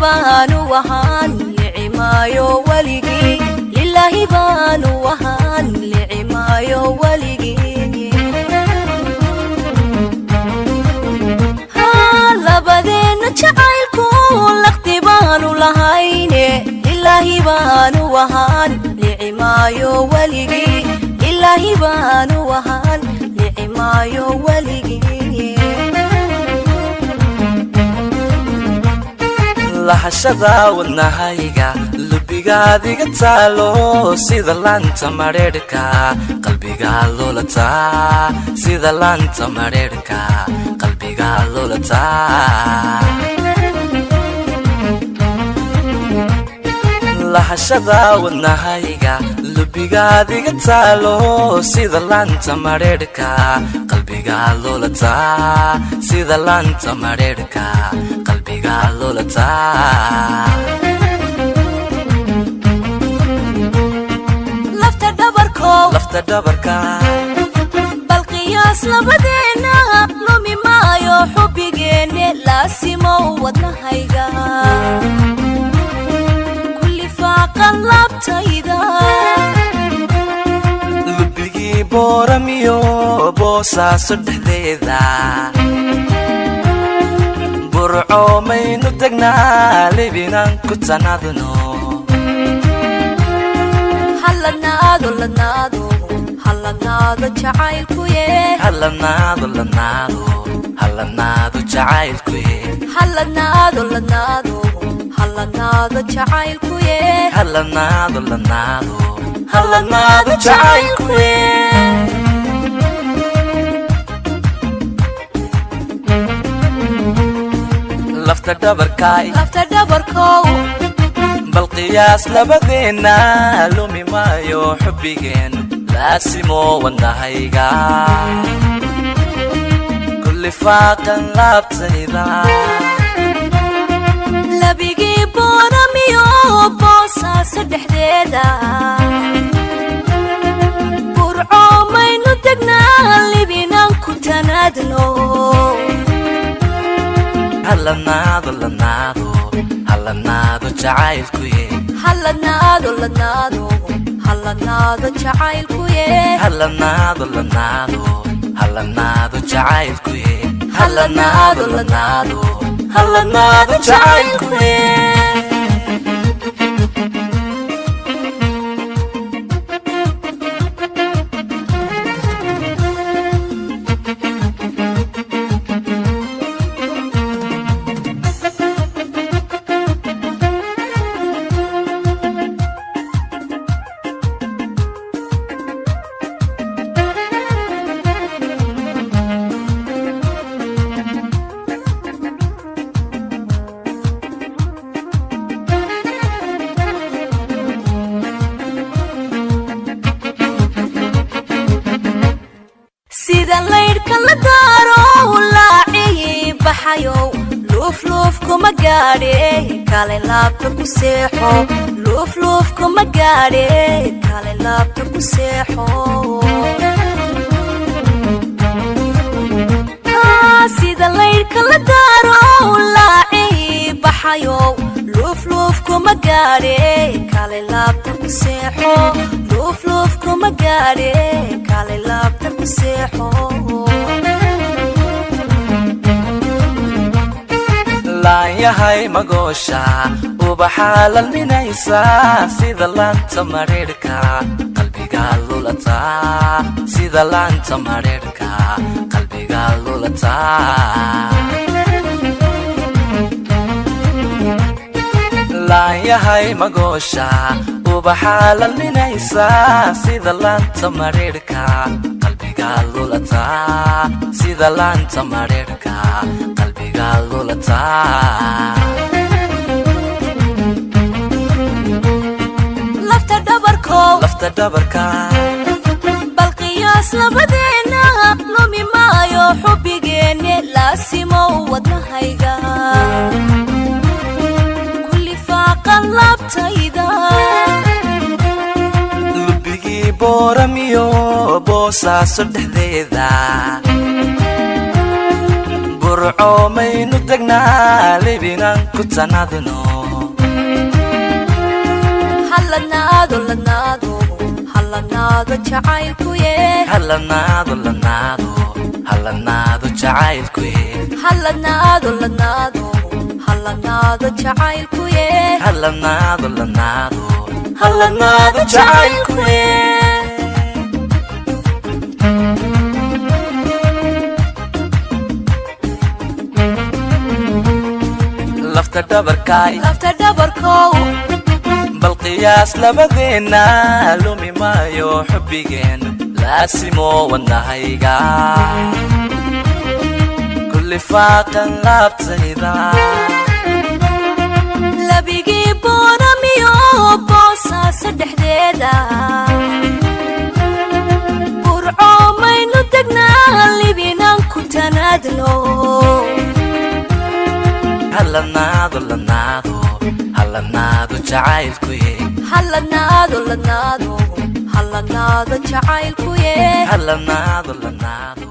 بانو وهان لعمايو ولقي لله بانو وهان لعمايو ولقي لبدين جعلكو لاختبانو لهايني لله بانو وهان لعمايو ولقي لله بانو وهان لعمايو ولقي lahashada wadnahayga lubigaadiga taalo sida laanta mareerka qalbiga lolata sida laanta mareerka qalbiga lolata lahashada wadnahayga lubigaadiga taalo sida laanta mareerka qalbiga lolata sida laanta mareerka qalbiga lolata lafta dhabarka bal qiyaas labadeena lumi maayo xubbigeenne laasimo wadnahayga kulli faaqan laabtayda lubigii booramiyo boosaaso dhexdeeda burco maynu degnaa libinan ku tanaadno halanaado jacaylkuye halanaado jacaylkuye halanaado jacaylkuye halanaado jacaylkuye lafta dhabarkow bal qiyaas labadeena lumi maayo xubbigeen laasimo wadnahayga kulli faaqan laabtayda labigii booramiyo boosaaso dhexdeeda burco maynu degnaa libinan ku tanaadno halanaado jacaylkuye halanaado jacaylkuye halanaado jacaylkuye halanaado jacaylkuye sida leyrka la daaro laaci baxayo luf kuma gaadhe kale laabta ku seexo luf kuma gaadhe kale laabta ku seexo sida leyrka la daaro laaci baxayo luf kuma gaadhe kale laabta ku seexo luf kuma gaadhe kale laabta ku seexo laan yahay magoosha ubaxa lalminaysa sida laanta mareerka qalbiga lolata sida laanta mareerka qalbiga lolata laan yahay magoosha ubaxa lalminaysa sida laanta mareerka qalbiga lolata sida laanta mareerka qalbiga lolata lafta dhabarka bal qiyaas labadeena lumi maayo xubbigeenne laasimo wadnahayga kulli faaqan laabtayda lubigii booramiyo boosaaso dhexdeeda burco maynu degnaa libinan ku tanaadno halanaado lanaado halanaado jacaylkuye halanaado lanaado halanaado jacaylkuye halanaado lanaado halanaado jacaylkuye halanaado lanaado halanaado jacaylkuye lafta dhabarkow bal qiyaas labadeena lumi maayo xubbigeen laasimo wadnahayga kulli faaqan laabtayda labigii booramiyo boosaaso dhexdeeda burco maynu degnaa libinaan ku tanaadno halanaado lanaado halanaado jacaylkuye halanaado lanaado halanaado jacaylkuye halanaado lanaado